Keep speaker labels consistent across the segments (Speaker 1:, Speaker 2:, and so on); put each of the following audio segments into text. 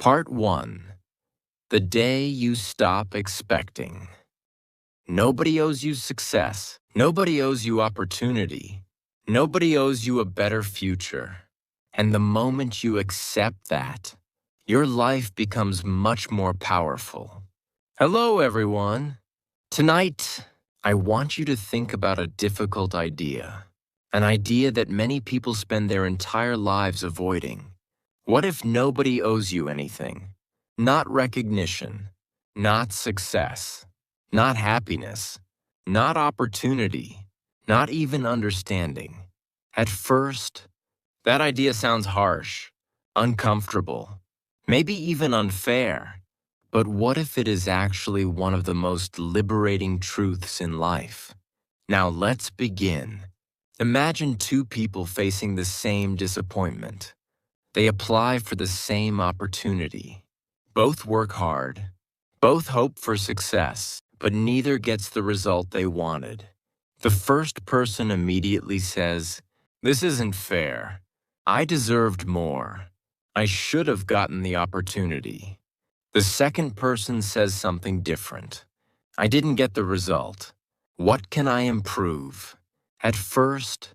Speaker 1: Part 1. The day you stop expecting. Nobody owes you success. Nobody owes you opportunity. Nobody owes you a better future. And the moment you accept that, your life becomes much more powerful. Hello, everyone. Tonight, I want you to think about a difficult idea. An idea that many people spend their entire lives avoiding. What if nobody owes you anything? Not recognition, not success, not happiness, not opportunity, not even understanding. At first, that idea sounds harsh, uncomfortable, maybe even unfair. But what if it is actually one of the most liberating truths in life? Now let's begin. Imagine two people facing the same disappointment. They apply for the same opportunity. Both work hard. Both hope for success, but neither gets the result they wanted. The first person immediately says, "This isn't fair. I deserved more. I should have gotten the opportunity." The second person says something different. "I didn't get the result. What can I improve?" At first,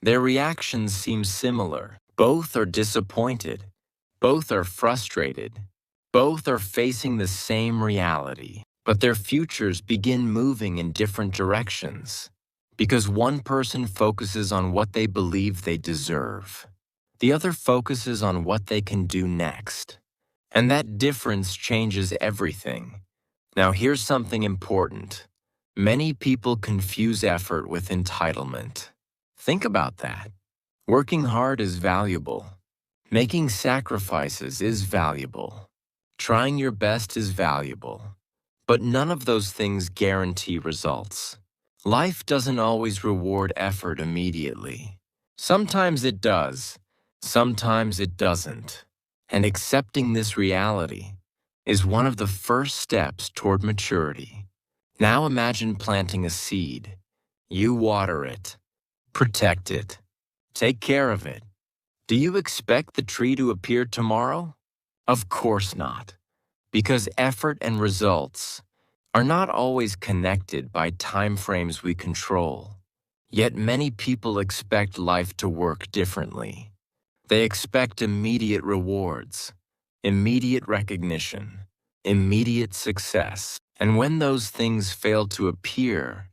Speaker 1: their reactions seem similar. Both are disappointed. Both are frustrated. Both are facing the same reality. But their futures begin moving in different directions. Because one person focuses on what they believe they deserve. The other focuses on what they can do next. And that difference changes everything. Now here's something important. Many people confuse effort with entitlement. Think about that. Working hard is valuable. Making sacrifices is valuable. Trying your best is valuable. But none of those things guarantee results. Life doesn't always reward effort immediately. Sometimes it does. Sometimes it doesn't. And accepting this reality is one of the first steps toward maturity. Now imagine planting a seed. You water it, protect it, take care of it. Do you expect the tree to appear tomorrow? Of course not, because effort and results are not always connected by time frames we control. Yet many people expect life to work differently. They expect immediate rewards, immediate recognition, immediate success. And when those things fail to appear,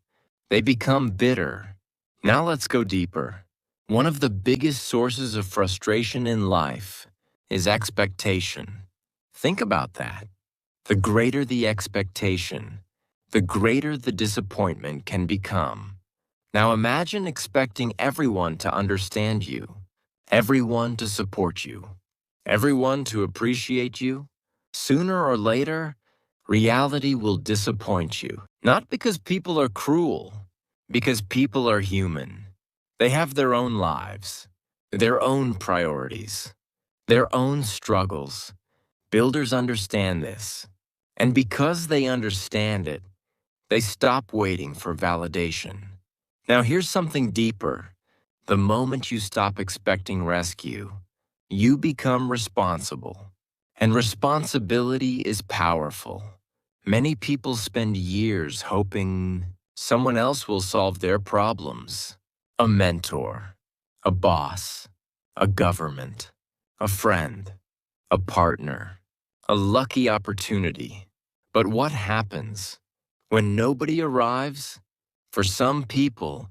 Speaker 1: they become bitter. Now let's go deeper. One of the biggest sources of frustration in life is expectation. Think about that. The greater the expectation, the greater the disappointment can become. Now imagine expecting everyone to understand you. Everyone to support you, everyone to appreciate you. Sooner or later, reality will disappoint you. Not because people are cruel, because people are human. They have their own lives, their own priorities, their own struggles. Builders understand this. And because they understand it, they stop waiting for validation. Now here's something deeper. The moment you stop expecting rescue, you become responsible. And responsibility is powerful. Many people spend years hoping someone else will solve their problems. A mentor, a boss, a government, a friend, a partner, a lucky opportunity. But what happens when nobody arrives? For some people,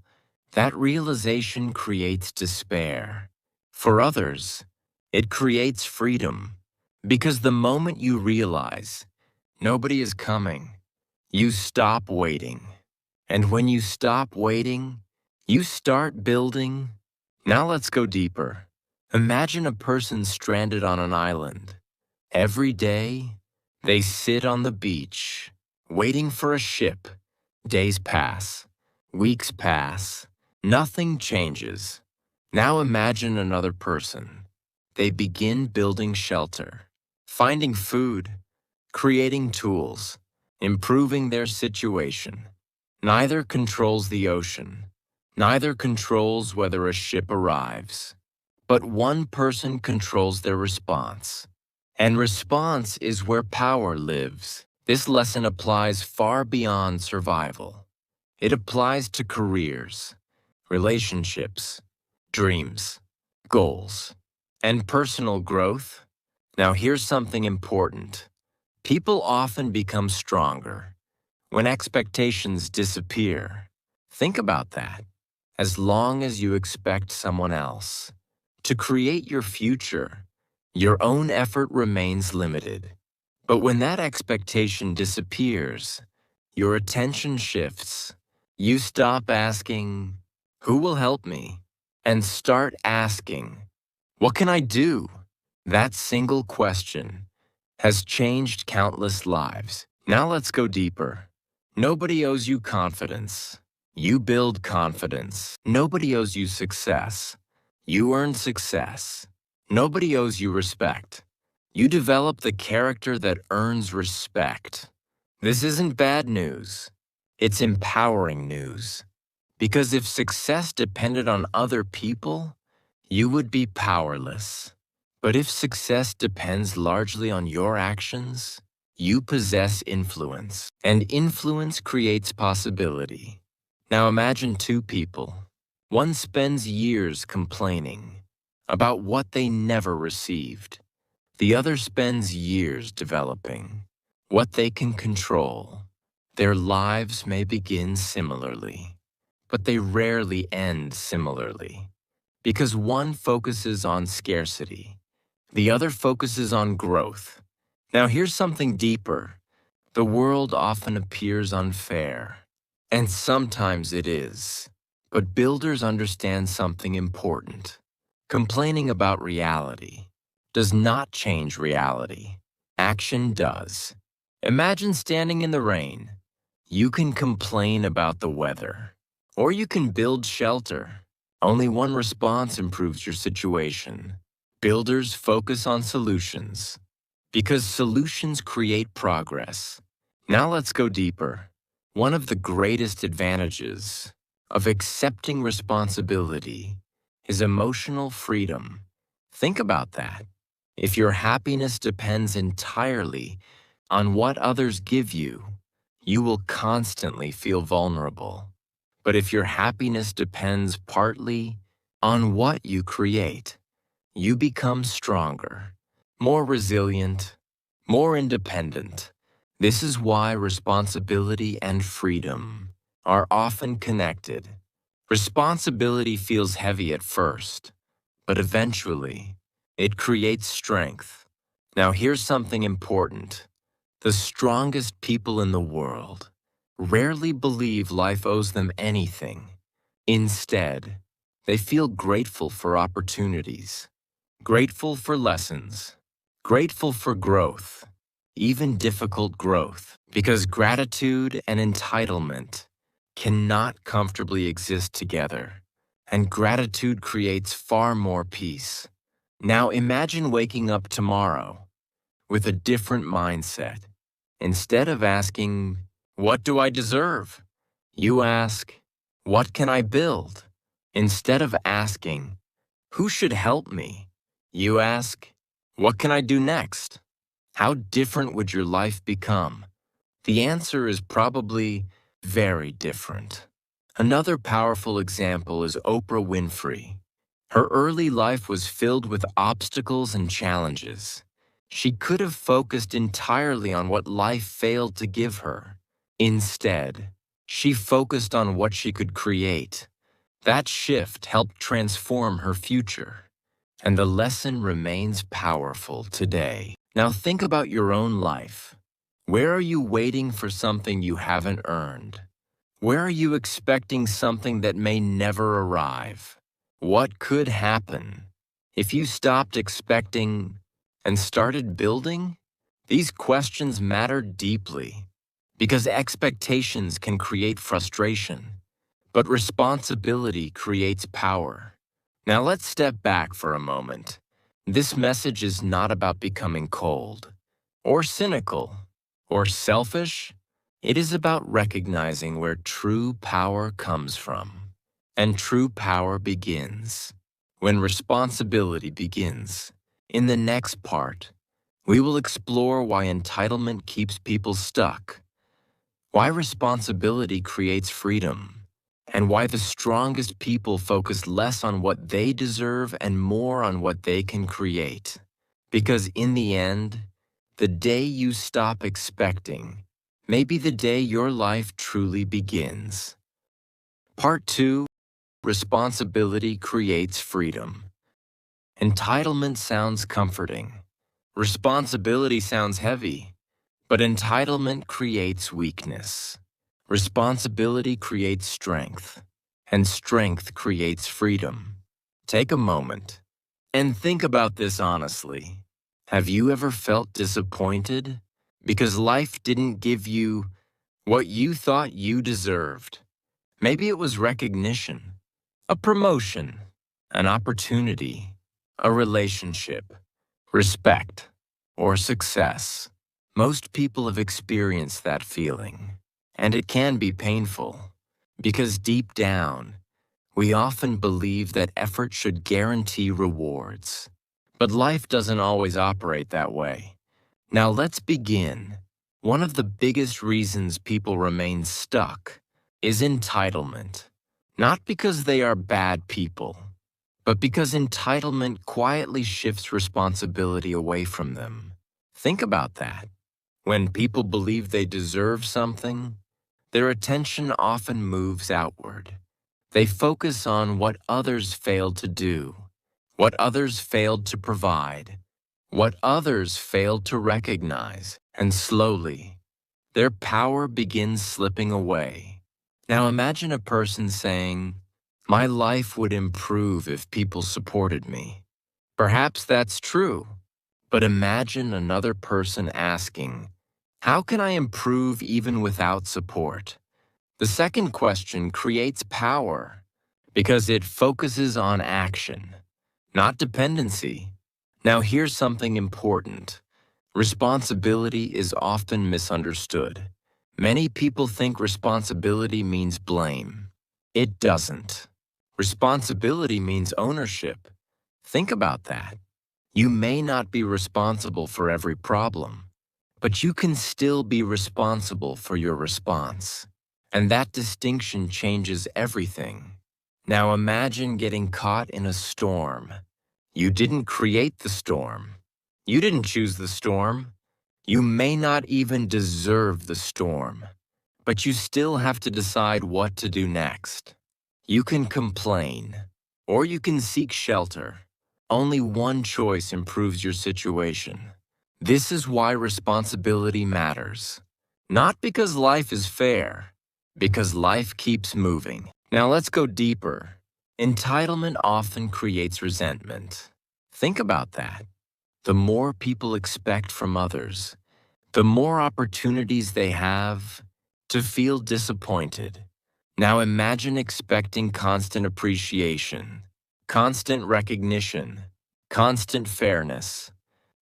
Speaker 1: that realization creates despair. For others, it creates freedom. Because the moment you realize nobody is coming, you stop waiting. And when you stop waiting, you start building. Now let's go deeper. Imagine a person stranded on an island. Every day, they sit on the beach, waiting for a ship. Days pass, weeks pass. Nothing changes. Now imagine another person. They begin building shelter, finding food, creating tools, improving their situation. Neither controls the ocean. Neither controls whether a ship arrives. But one person controls their response. And response is where power lives. This lesson applies far beyond survival. It applies to careers, relationships, dreams, goals, and personal growth. Now here's something important. People often become stronger when expectations disappear. Think about that. As long as you expect someone else to create your future, your own effort remains limited. But when that expectation disappears, your attention shifts. You stop asking, "Who will help me?" and start asking, "What can I do?" That single question has changed countless lives. Now let's go deeper. Nobody owes you confidence. You build confidence. Nobody owes you success. You earn success. Nobody owes you respect. You develop the character that earns respect. This isn't bad news. It's empowering news. Because if success depended on other people, you would be powerless. But if success depends largely on your actions, you possess influence. And influence creates possibility. Now imagine two people. One spends years complaining about what they never received. The other spends years developing what they can control. Their lives may begin similarly, but they rarely end similarly, because one focuses on scarcity, the other focuses on growth. Now here's something deeper. The world often appears unfair, and sometimes it is. But builders understand something important. Complaining about reality does not change reality. Action does. Imagine standing in the rain. You can complain about the weather, or you can build shelter. Only one response improves your situation. Builders focus on solutions, because solutions create progress. Now let's go deeper. One of the greatest advantages of accepting responsibility is emotional freedom. Think about that. If your happiness depends entirely on what others give you, you will constantly feel vulnerable. But if your happiness depends partly on what you create, you become stronger, more resilient, more independent. This is why responsibility and freedom are often connected. Responsibility feels heavy at first, but eventually, it creates strength. Now here's something important. The strongest people in the world rarely believe life owes them anything. Instead, they feel grateful for opportunities, grateful for lessons, grateful for growth, even difficult growth, because gratitude and entitlement cannot comfortably exist together, and gratitude creates far more peace. Now imagine waking up tomorrow with a different mindset. Instead of asking, "What do I deserve?" you ask, "What can I build?" Instead of asking, "Who should help me?" you ask, "What can I do next?" How different would your life become? The answer is probably very different. Another powerful example is Oprah Winfrey. Her early life was filled with obstacles and challenges. She could have focused entirely on what life failed to give her. Instead, she focused on what she could create. That shift helped transform her future. And the lesson remains powerful today. Now think about your own life. Where are you waiting for something you haven't earned? Where are you expecting something that may never arrive? What could happen if you stopped expecting and started building? These questions matter deeply because expectations can create frustration, but responsibility creates power. Now let's step back for a moment. This message is not about becoming cold, or cynical, or selfish. It is about recognizing where true power comes from. And true power begins when responsibility begins. In the next part, We will explore why entitlement keeps people stuck, why responsibility creates freedom, and why the strongest people focus less on what they deserve and more on what they can create. Because in the end, the day you stop expecting may be the day your life truly begins. Part 2: Responsibility creates freedom. Entitlement sounds comforting. Responsibility sounds heavy. But entitlement creates weakness. Responsibility creates strength. And strength creates freedom. Take a moment and think about this honestly. Have you ever felt disappointed because life didn't give you what you thought you deserved? Maybe it was recognition, a promotion, an opportunity, a relationship, respect, or success. Most people have experienced that feeling, and it can be painful because deep down, we often believe that effort should guarantee rewards. But life doesn't always operate that way. Now let's begin. One of the biggest reasons people remain stuck is entitlement. Not because they are bad people, but because entitlement quietly shifts responsibility away from them. Think about that. When people believe they deserve something, their attention often moves outward. They focus on what others failed to do, what others failed to provide, what others failed to recognize, and slowly, their power begins slipping away. Now imagine a person saying, "My life would improve if people supported me." Perhaps that's true, but imagine another person asking, "How can I improve even without support?" The second question creates power because it focuses on action, not dependency. Now here's something important. Responsibility is often misunderstood. Many people think responsibility means blame. It doesn't. Responsibility means ownership. Think about that. You may not be responsible for every problem, but you can still be responsible for your response. And that distinction changes everything. Now imagine getting caught in a storm. You didn't create the storm. You didn't choose the storm. You may not even deserve the storm, but you still have to decide what to do next. You can complain, or you can seek shelter. Only one choice improves your situation. This is why responsibility matters. Not because life is fair, because life keeps moving. Now let's go deeper. Entitlement often creates resentment. Think about that. The more people expect from others, the more opportunities they have to feel disappointed. Now imagine expecting constant appreciation, constant recognition, constant fairness.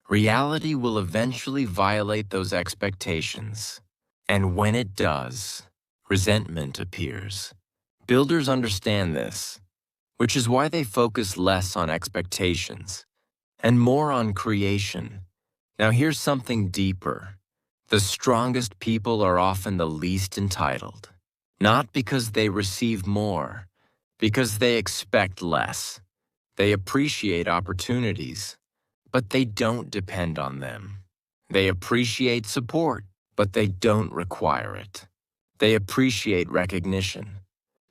Speaker 1: Reality will eventually violate those expectations. And when it does, resentment appears. Builders understand this, which is why they focus less on expectations and more on creation. Now here's something deeper. The strongest people are often the least entitled, not because they receive more, because they expect less. They appreciate opportunities, but they don't depend on them. They appreciate support, but they don't require it. They appreciate recognition,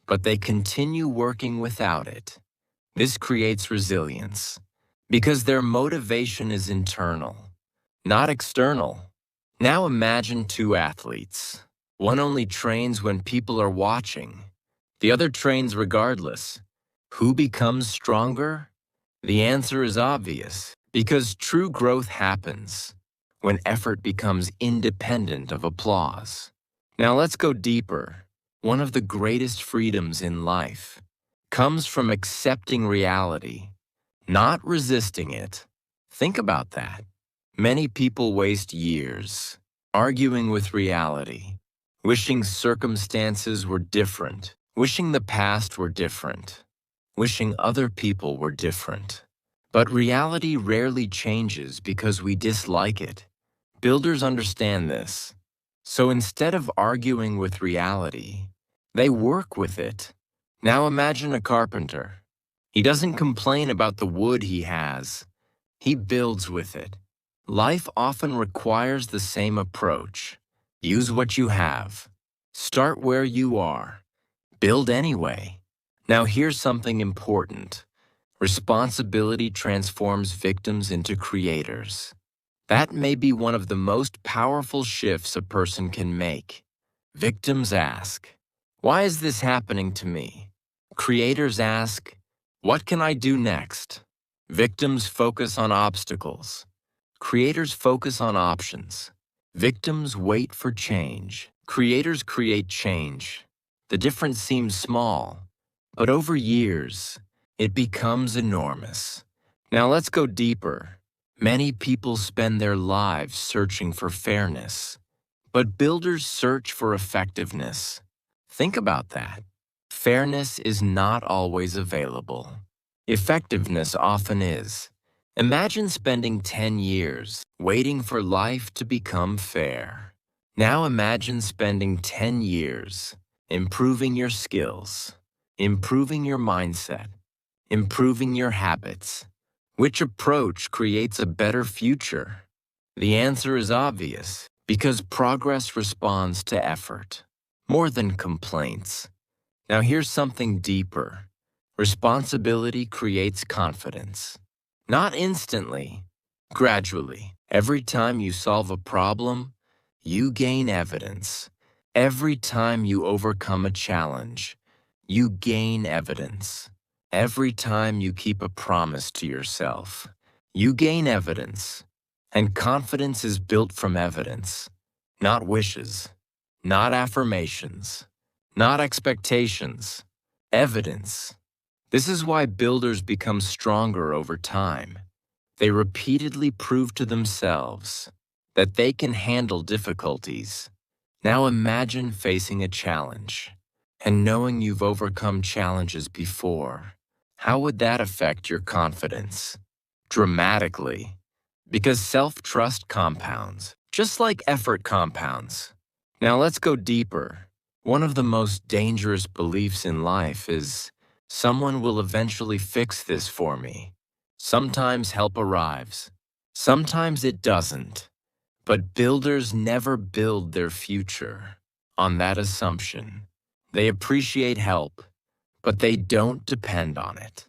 Speaker 1: but they continue working without it. This creates resilience because their motivation is internal, not external. Now imagine two athletes. One only trains when people are watching. The other trains regardless. Who becomes stronger? The answer is obvious, because true growth happens when effort becomes independent of applause. Now let's go deeper. One of the greatest freedoms in life comes from accepting reality, not resisting it. Think about that. Many people waste years arguing with reality, wishing circumstances were different, wishing the past were different, wishing other people were different. But reality rarely changes because we dislike it. Builders understand this. So instead of arguing with reality, they work with it. Now imagine a carpenter. He doesn't complain about the wood he has. He builds with it. Life often requires the same approach. Use what you have. Start where you are. Build anyway. Now here's something important. Responsibility transforms victims into creators. That may be one of the most powerful shifts a person can make. Victims ask, "Why is this happening to me?" Creators ask, "What can I do next?" Victims focus on obstacles. Creators focus on options. Victims wait for change. Creators create change. The difference seems small, but over years, it becomes enormous. Now let's go deeper. Many people spend their lives searching for fairness, but builders search for effectiveness. Think about that. Fairness is not always available. Effectiveness often is. Imagine spending 10 years waiting for life to become fair. Now imagine spending 10 years improving your skills, improving your mindset, improving your habits. Which approach creates a better future? The answer is obvious, because progress responds to effort, more than complaints. Now here's something deeper. Responsibility creates confidence. Not instantly, gradually. Every time you solve a problem, you gain evidence. Every time you overcome a challenge, you gain evidence. Every time you keep a promise to yourself, you gain evidence. And confidence is built from evidence, not wishes, not affirmations, not expectations, evidence. This is why builders become stronger over time. They repeatedly prove to themselves that they can handle difficulties. Now imagine facing a challenge and knowing you've overcome challenges before. How would that affect your confidence? Dramatically. Because self-trust compounds, just like effort compounds. Now let's go deeper. One of the most dangerous beliefs in life is, someone will eventually fix this for me. Sometimes help arrives. Sometimes it doesn't. But builders never build their future on that assumption. They appreciate help, but they don't depend on it.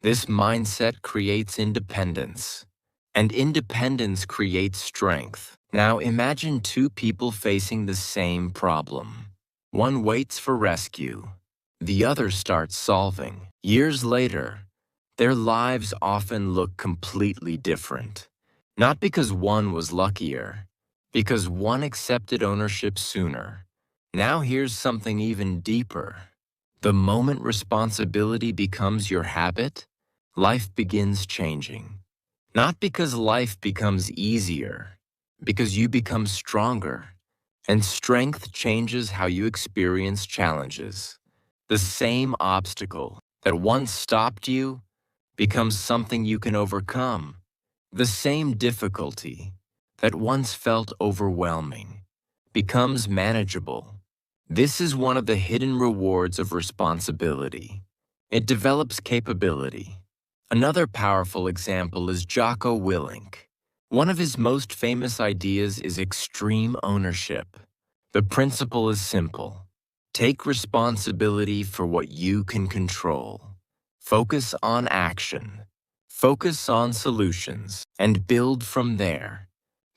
Speaker 1: This mindset creates independence, and independence creates strength. Now imagine two people facing the same problem. One waits for rescue. The other starts solving. Years later, their lives often look completely different. Not because one was luckier, because one accepted ownership sooner. Now here's something even deeper. The moment responsibility becomes your habit, life begins changing. Not because life becomes easier, because you become stronger, and strength changes how you experience challenges. The same obstacle that once stopped you becomes something you can overcome. The same difficulty that once felt overwhelming becomes manageable. This is one of the hidden rewards of responsibility. It develops capability. Another powerful example is Jocko Willink. One of his most famous ideas is extreme ownership. The principle is simple. Take responsibility for what you can control. Focus on action. Focus on solutions, and build from there.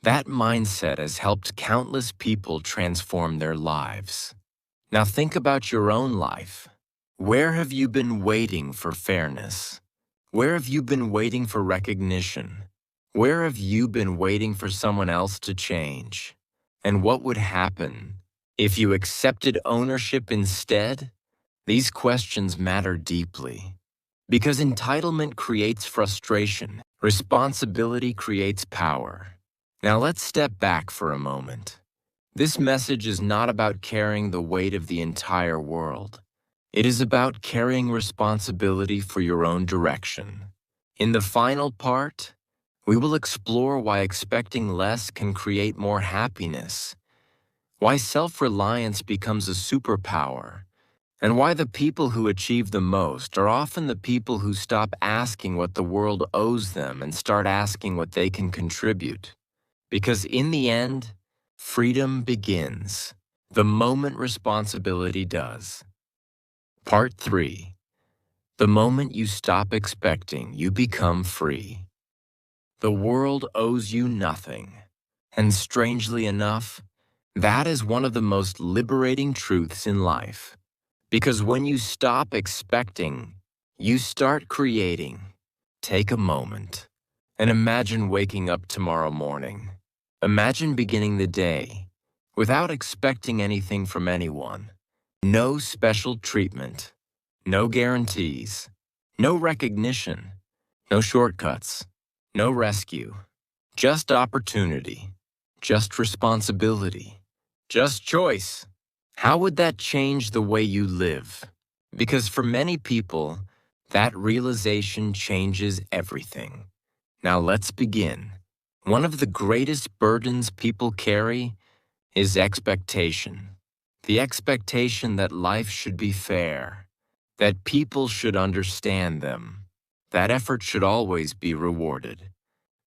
Speaker 1: That mindset has helped countless people transform their lives. Now think about your own life. Where have you been waiting for fairness? Where have you been waiting for recognition? Where have you been waiting for someone else to change? And what would happen if you accepted ownership instead? These questions matter deeply. Because entitlement creates frustration, responsibility creates power. Now let's step back for a moment. This message is not about carrying the weight of the entire world. It is about carrying responsibility for your own direction. In the final part, we will explore why expecting less can create more happiness, why self-reliance becomes a superpower, and why the people who achieve the most are often the people who stop asking what the world owes them and start asking what they can contribute. Because in the end, freedom begins the moment responsibility does. Part 3. The moment you stop expecting, you become free. The world owes you nothing. And strangely enough, that is one of the most liberating truths in life. Because when you stop expecting, you start creating. Take a moment and imagine waking up tomorrow morning. Imagine beginning the day without expecting anything from anyone. No special treatment, no guarantees, no recognition, no shortcuts, no rescue, just opportunity, just responsibility, just choice. How would that change the way you live? Because for many people, that realization changes everything. Now let's begin. One of the greatest burdens people carry is expectation. The expectation that life should be fair, that people should understand them, that effort should always be rewarded,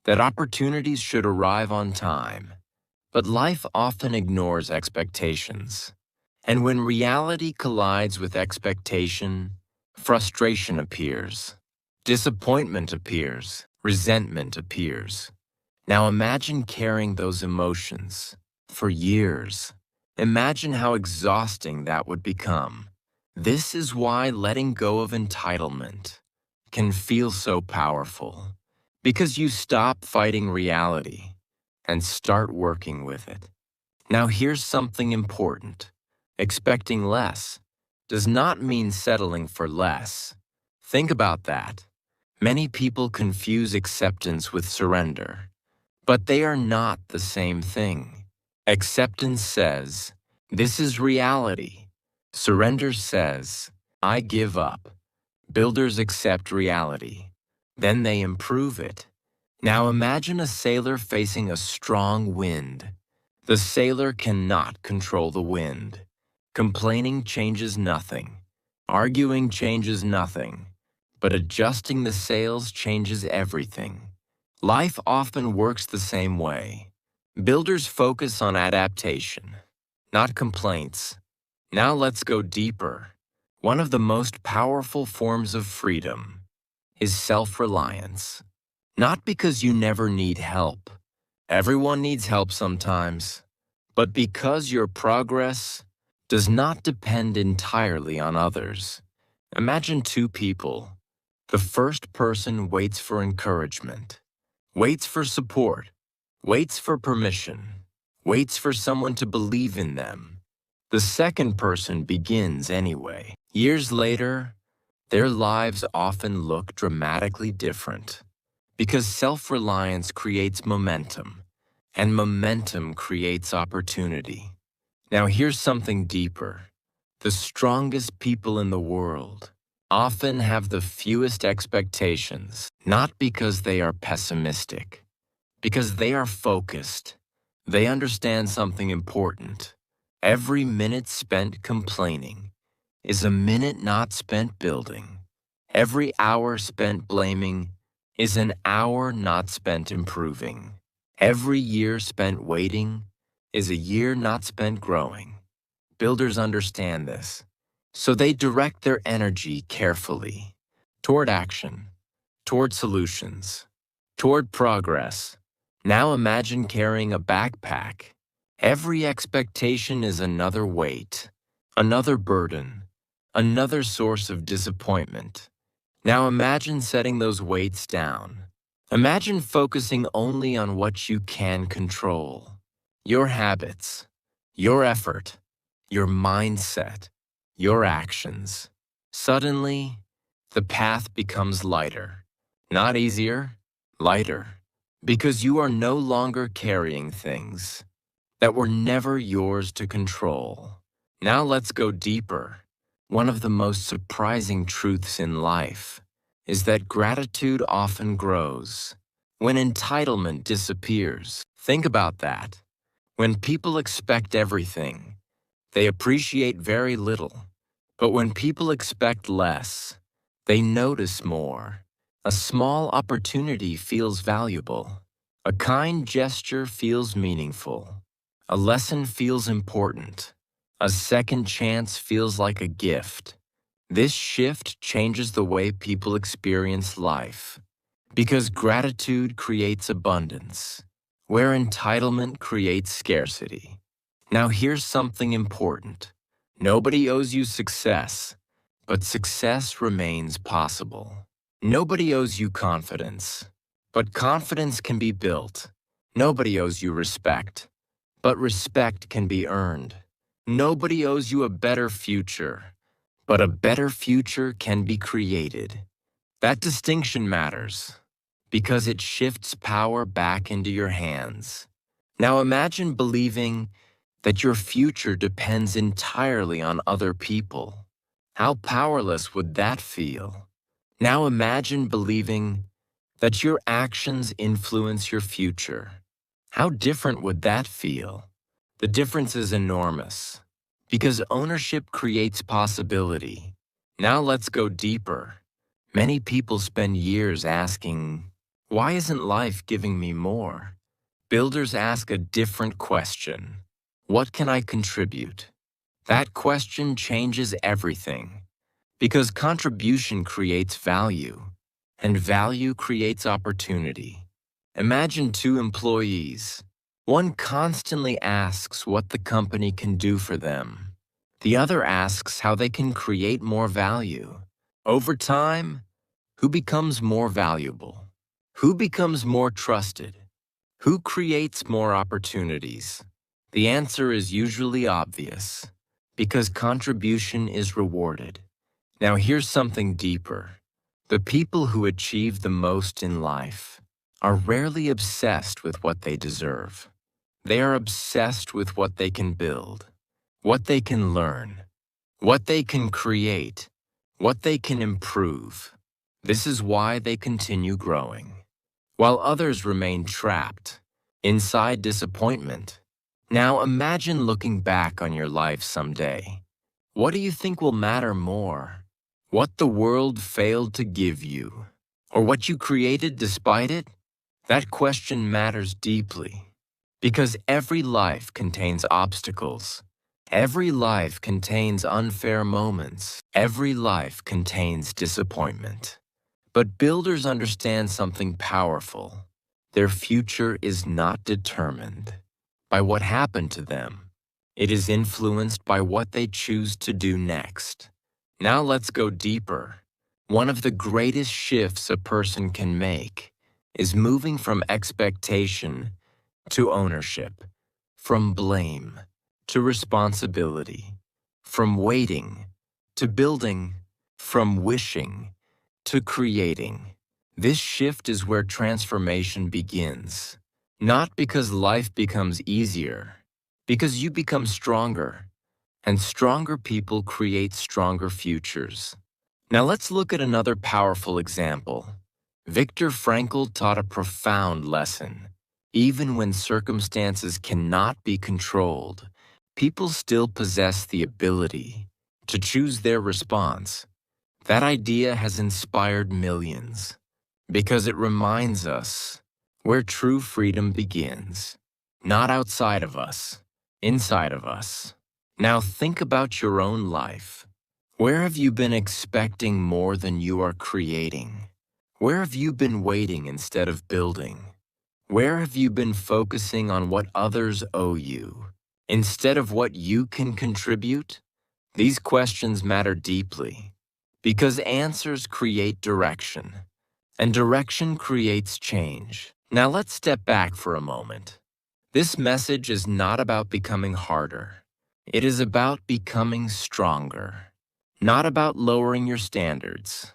Speaker 1: that opportunities should arrive on time. But life often ignores expectations. And when reality collides with expectation, frustration appears, disappointment appears, resentment appears. Now imagine carrying those emotions for years. Imagine how exhausting that would become. This is why letting go of entitlement can feel so powerful, because you stop fighting reality and start working with it. Now here's something important. Expecting less does not mean settling for less. Think about that. Many people confuse acceptance with surrender, but they are not the same thing. Acceptance says, this is reality. Surrender says, I give up. Builders accept reality. Then they improve it. Now imagine a sailor facing a strong wind. The sailor cannot control the wind. Complaining changes nothing. Arguing changes nothing. But adjusting the sails changes everything. Life often works the same way. Builders focus on adaptation, not complaints. Now let's go deeper. One of the most powerful forms of freedom is self-reliance. Not because you never need help. Everyone needs help sometimes. But because your progress does not depend entirely on others. Imagine two people. The first person waits for encouragement, waits for support, waits for permission, waits for someone to believe in them. The second person begins anyway. Years later, their lives often look dramatically different because self-reliance creates momentum, and momentum creates opportunity. Now here's something deeper. The strongest people in the world often have the fewest expectations, not because they are pessimistic, because they are focused. They understand something important. Every minute spent complaining is a minute not spent building. Every hour spent blaming is an hour not spent improving. Every year spent waiting is a year not spent growing. Builders understand this, so they direct their energy carefully toward action, toward solutions, toward progress. Now imagine carrying a backpack. Every expectation is another weight, another burden, another source of disappointment. Now imagine setting those weights down. Imagine focusing only on what you can control. Your habits, your effort, your mindset, your actions. Suddenly, the path becomes lighter. Not easier, lighter. Because you are no longer carrying things that were never yours to control. Now let's go deeper. One of the most surprising truths in life. is that gratitude often grows when entitlement disappears. Think about that. When people expect everything, they appreciate very little. But when people expect less, they notice more. A small opportunity feels valuable. A kind gesture feels meaningful. A lesson feels important. A second chance feels like a gift. This shift changes the way people experience life. Because gratitude creates abundance, where entitlement creates scarcity. Now here's something important. Nobody owes you success, but success remains possible. Nobody owes you confidence, but confidence can be built. Nobody owes you respect, but respect can be earned. Nobody owes you a better future, but a better future can be created. That distinction matters because it shifts power back into your hands. Now imagine believing that your future depends entirely on other people. How powerless would that feel? Now imagine believing that your actions influence your future. How different would that feel? The difference is enormous because ownership creates possibility. Now let's go deeper. Many people spend years asking, why isn't life giving me more? Builders ask a different question. What can I contribute? That question changes everything because contribution creates value, and value creates opportunity. Imagine two employees. One constantly asks what the company can do for them. The other asks how they can create more value. Over time, who becomes more valuable? Who becomes more trusted? Who creates more opportunities? The answer is usually obvious, because contribution is rewarded. Now here's something deeper. The people who achieve the most in life are rarely obsessed with what they deserve. They are obsessed with what they can build, what they can learn, what they can create, what they can improve. This is why they continue growing, while others remain trapped inside disappointment. Now imagine looking back on your life someday. What do you think will matter more? What the world failed to give you, or what you created despite it? That question matters deeply, because every life contains obstacles. Every life contains unfair moments. Every life contains disappointment. But builders understand something powerful. Their future is not determined by what happened to them. It is influenced by what they choose to do next. Now let's go deeper. One of the greatest shifts a person can make is moving from expectation to ownership, from blame to responsibility, from waiting to building, from wishing to creating. This shift is where transformation begins. Not because life becomes easier, because you become stronger, and stronger people create stronger futures. Now let's look at another powerful example. Viktor Frankl taught a profound lesson. Even when circumstances cannot be controlled, people still possess the ability to choose their response. That idea has inspired millions because it reminds us where true freedom begins. Not outside of us, inside of us. Now think about your own life. Where have you been expecting more than you are creating? Where have you been waiting instead of building? Where have you been focusing on what others owe you instead of what you can contribute? These questions matter deeply because answers create direction, and direction creates change. Now let's step back for a moment. This message is not about becoming harder. It is about becoming stronger. Not about lowering your standards,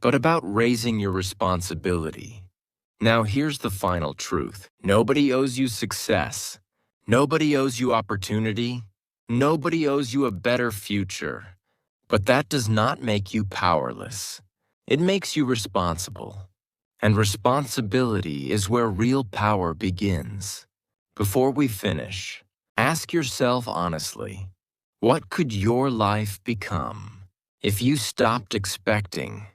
Speaker 1: but about raising your responsibility. Now here's the final truth. Nobody owes you success. Nobody owes you opportunity. Nobody owes you a better future. But that does not make you powerless. It makes you responsible. And responsibility is where real power begins. Before we finish, ask yourself honestly, what could your life become if you stopped expecting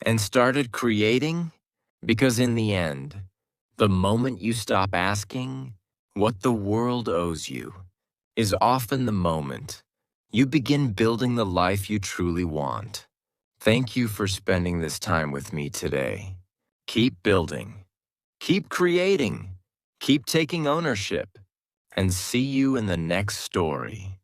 Speaker 1: and started creating? Because in the end, the moment you stop asking what the world owes you is often the moment you begin building the life you truly want. Thank you for spending this time with me today. Keep building, keep creating, keep taking ownership, and see you in the next story.